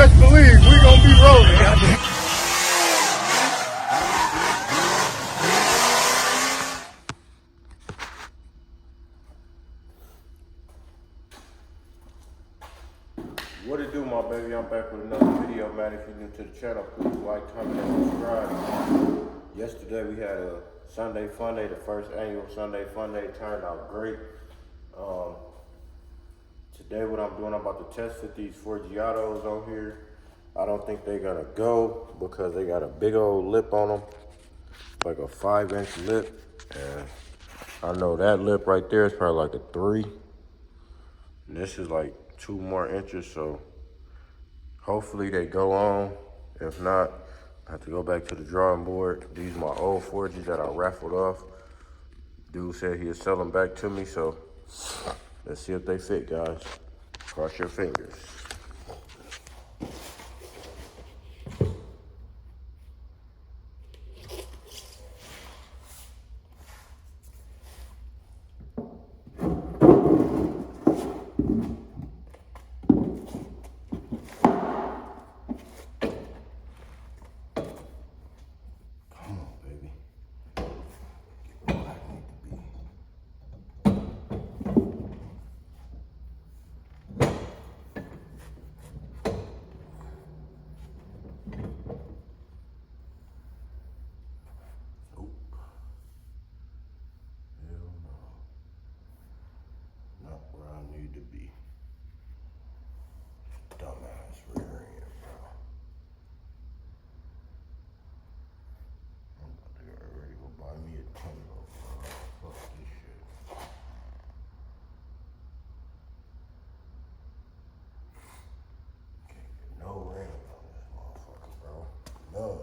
best believe we gonna be rolling. What it do, my baby? I'm back with another video, man. If you're new to the channel, please like, comment, and subscribe. Yesterday we had a Sunday Fun Day, the first annual Sunday Fun Day. Turned out great. Today what I'm doing, I'm about to test fit these Forgiatos on here. I don't think they're gonna go because they got a big old lip on them, like a 5-inch lip. And I know that lip right there is probably like a 3. And this is like 2 more inches, so hopefully they go on. If not, I have to go back to the drawing board. These are my old 4Gs that I raffled off. Dude said he'd sell them back to me, so let's see if they fit, guys. Cross your fingers. Need to be. Dumbass rear end, bro. I'm about to get ready to go buy me a Tango, bro. Fuck this shit. Can't get no ring on this motherfucker, bro. None.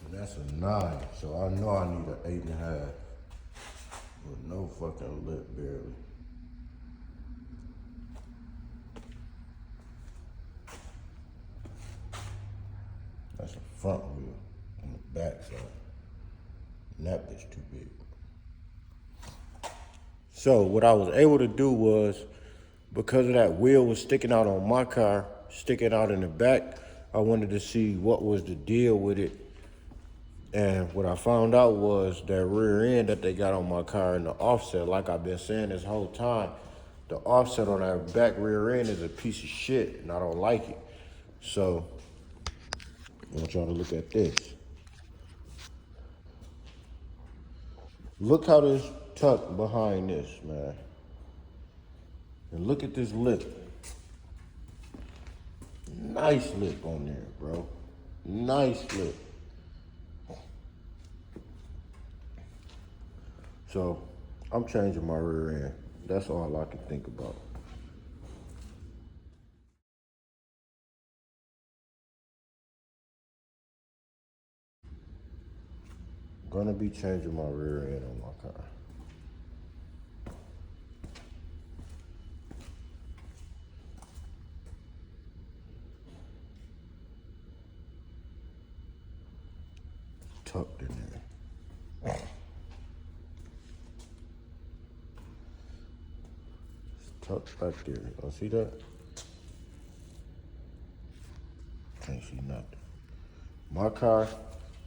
That's a 9, so I know I need an 8.5. With no fucking lip, barely. That's a front wheel on the back side. And that bitch too big. So what I was able to do was, because of that wheel was sticking out on my car, sticking out in the back, I wanted to see what was the deal with it. And what I found out was that rear end that they got on my car in the offset, like I've been saying this whole time, the offset on that back rear end is a piece of shit, and I don't like it. So I want y'all to look at this. Look how this tucked behind this, man. And look at this lip. Nice lip on there, bro. Nice lip. So I'm changing my rear end. That's all I can think about. Gonna be changing my rear end on my car. Tucked in there. It's tucked back there. Y'all see that? Can't see nothing. My car,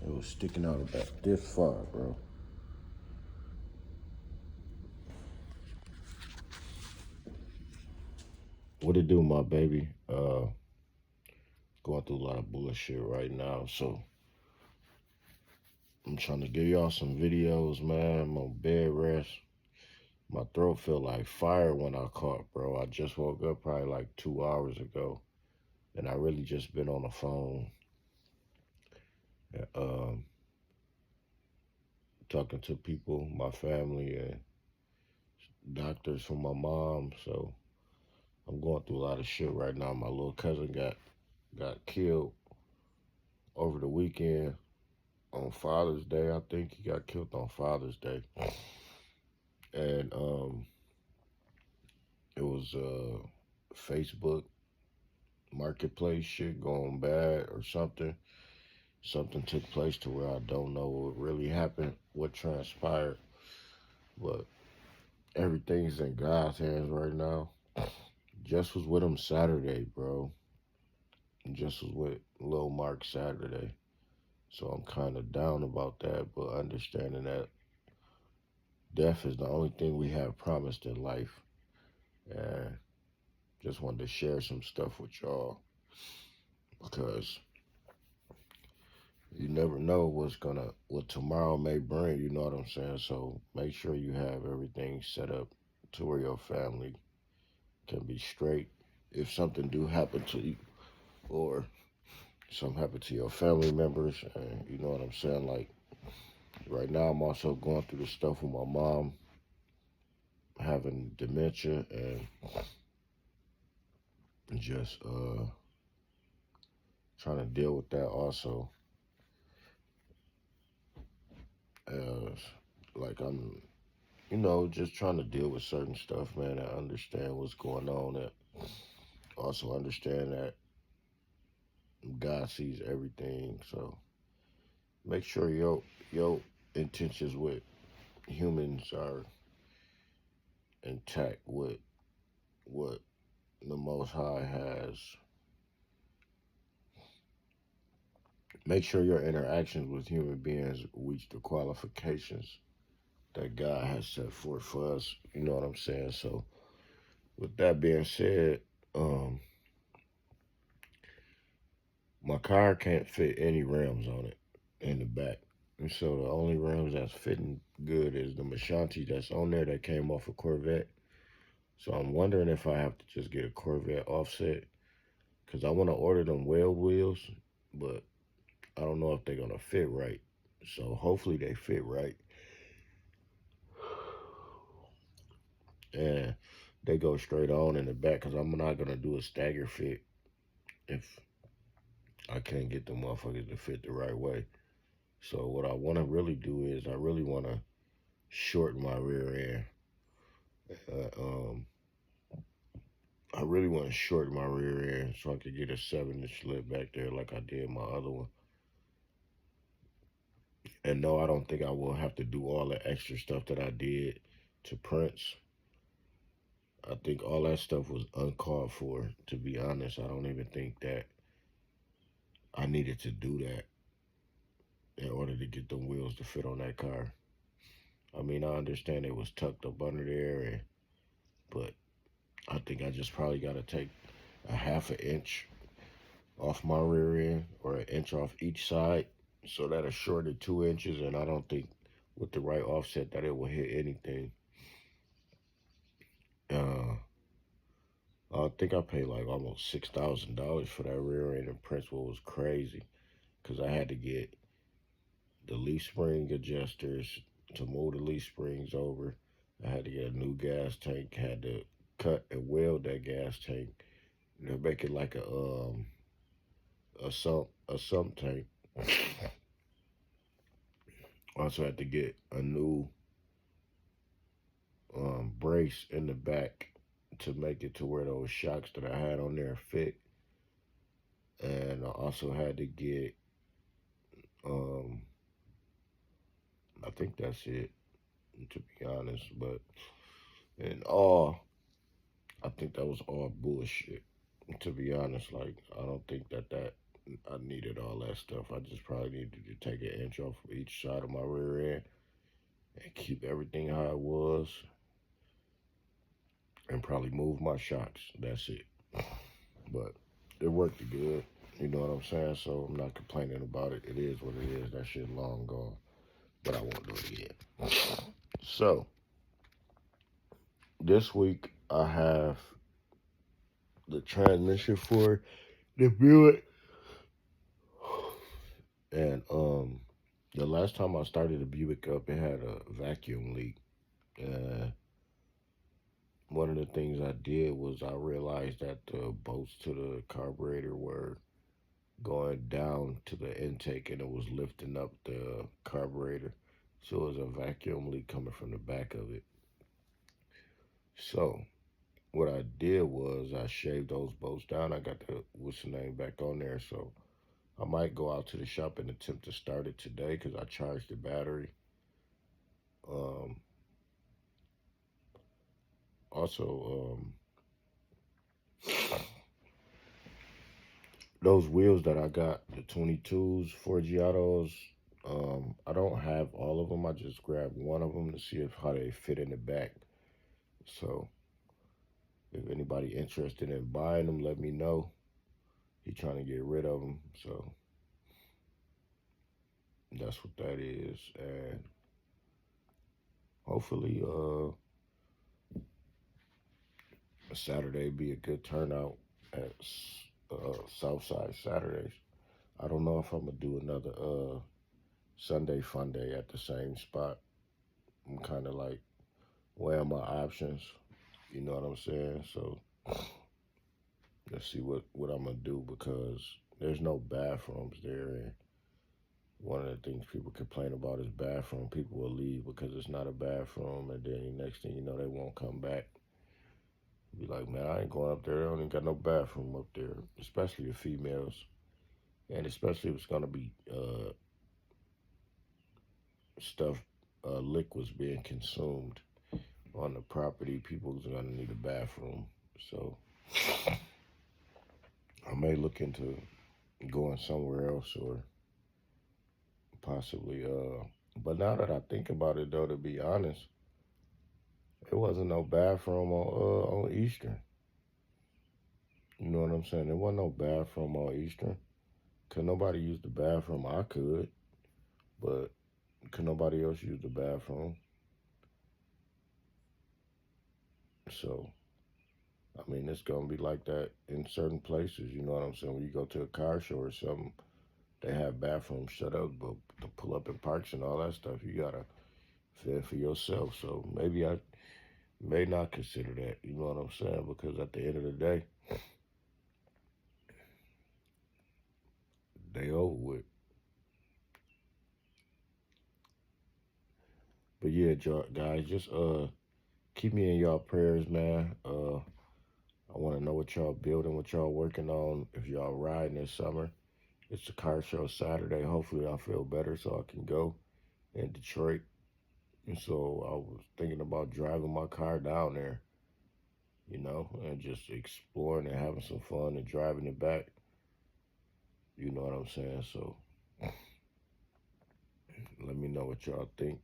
it was sticking out about this far, bro. What it do, my baby? Going through a lot of bullshit right now, so I'm trying to give y'all some videos, man. I'm on bed rest. My throat feel like fire when I caught, bro. I just woke up probably like 2 hours ago, and I really just been on the phone, um, talking to people, my family, and doctors for my mom. So I'm going through a lot of shit right now. My little cousin got killed over the weekend on Father's Day. I think he got killed on Father's Day, and it was Facebook marketplace shit going bad or something. Something took place to where I don't know what really happened, what transpired, but everything's in God's hands right now. Just was with him Saturday, bro. Just was with Lil Mark Saturday. So I'm kind of down about that, but understanding that death is the only thing we have promised in life. And just wanted to share some stuff with y'all because you never know what tomorrow may bring, you know what I'm saying? So make sure you have everything set up to where your family can be straight. If something do happen to you or something happen to your family members, and you know what I'm saying? Like right now I'm also going through the stuff with my mom having dementia and just trying to deal with that also. As like I'm just trying to deal with certain stuff, man, and understand what's going on. And also understand that God sees everything. So make sure your intentions with humans are intact with what the Most High has. Make sure your interactions with human beings reach the qualifications that God has set forth for us. You know what I'm saying? So with that being said, um, my car can't fit any rims on it in the back. And so the only rims that's fitting good is the Mashanti that's on there that came off a Corvette. So I'm wondering if I have to just get a Corvette offset because I want to order them whale wheels, but I don't know if they're going to fit right. So hopefully they fit right. And they go straight on in the back because I'm not going to do a stagger fit if I can't get the motherfuckers to fit the right way. So what I want to really do is I really want to shorten my rear end. I really want to shorten my rear end so I could get a 7-inch lip back there like I did my other one. And no, I don't think I will have to do all the extra stuff that I did to Prince. I think all that stuff was uncalled for, to be honest. I don't even think that I needed to do that in order to get the wheels to fit on that car. I mean, I understand it was tucked up under there, but think I just probably got to take a half an inch off my rear end or an inch off each side. So that'll shorten 2 inches, and I don't think with the right offset that it will hit anything. Uh, I think I paid like almost $6,000 for that rear end, and principal was crazy because I had to get the leaf spring adjusters to move the leaf springs over. I had to get a new gas tank, had to cut and weld that gas tank to make it like a sump tank. Also had to get a new brace in the back to make it to where those shocks that I had on there fit. And I also had to get um I think that's it, to be honest. But in all, I think that was all bullshit. To be honest, like I don't think that I needed all that stuff. I just probably needed to take an inch off of each side of my rear end and keep everything how it was, and probably move my shocks. That's it. But it worked good. You know what I'm saying? So I'm not complaining about it. It is what it is. That shit long gone. But I won't do it again. So this week I have the transmission for the Buick, and the last time I started the Buick up, it had a vacuum leak. And one of the things I did was I realized that the bolts to the carburetor were going down to the intake, and it was lifting up the carburetor. So it was a vacuum leak coming from the back of it. So what I did was I shaved those bolts down. I got the what's the name back on there. So I might go out to the shop and attempt to start it today because I charged the battery. Um, also, those wheels that I got, the 22s, Forgiatos, I don't have all of them. I just grabbed one of them to see how they fit in the back. So if anybody interested in buying them, let me know. He trying to get rid of them. So that's what that is. And hopefully Saturday be a good turnout at Southside Saturdays. I don't know if I'm gonna do another Sunday fun day at the same spot. I'm kind of like weighing my options. You know what I'm saying? So let's see what I'm gonna do, because there's no bathrooms there, and one of the things people complain about is bathroom. People will leave because it's not a bathroom, and then next thing you know, they won't come back. Be like, man, I ain't going up there. They don't even got no bathroom up there, especially the females, and especially if it's gonna be stuff, liquids being consumed on the property. People's gonna need a bathroom. So I may look into going somewhere else, or possibly but now that I think about it, though, to be honest, it wasn't no bathroom on Eastern. You know what I'm saying? There wasn't no bathroom on Eastern. Could nobody use the bathroom? I could, but could nobody else use the bathroom? So I mean, it's gonna be like that in certain places. You know what I'm saying? When you go to a car show or something, they have bathrooms shut up, but to pull up in parks and all that stuff, you gotta fend for yourself. So maybe I may not consider that. You know what I'm saying? Because at the end of the day, they over with. But yeah, guys, just keep me in y'all prayers, man. I want to know what y'all building, what y'all working on. If y'all riding this summer, it's a car show Saturday. Hopefully, I feel better so I can go in Detroit. And so I was thinking about driving my car down there, and just exploring and having some fun and driving it back. You know what I'm saying? So let me know what y'all think.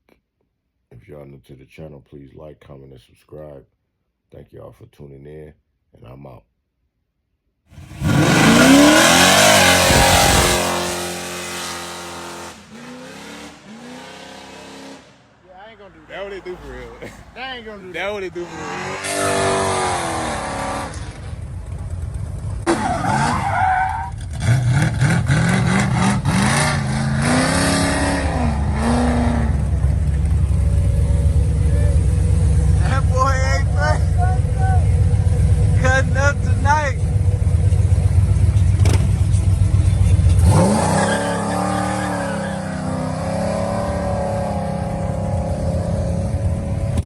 If y'all new to the channel, please like, comment, and subscribe. Thank y'all for tuning in. and I'm out. Yeah, I ain't gonna do that. That what they do for real. That ain't gonna do that. That what they do for real.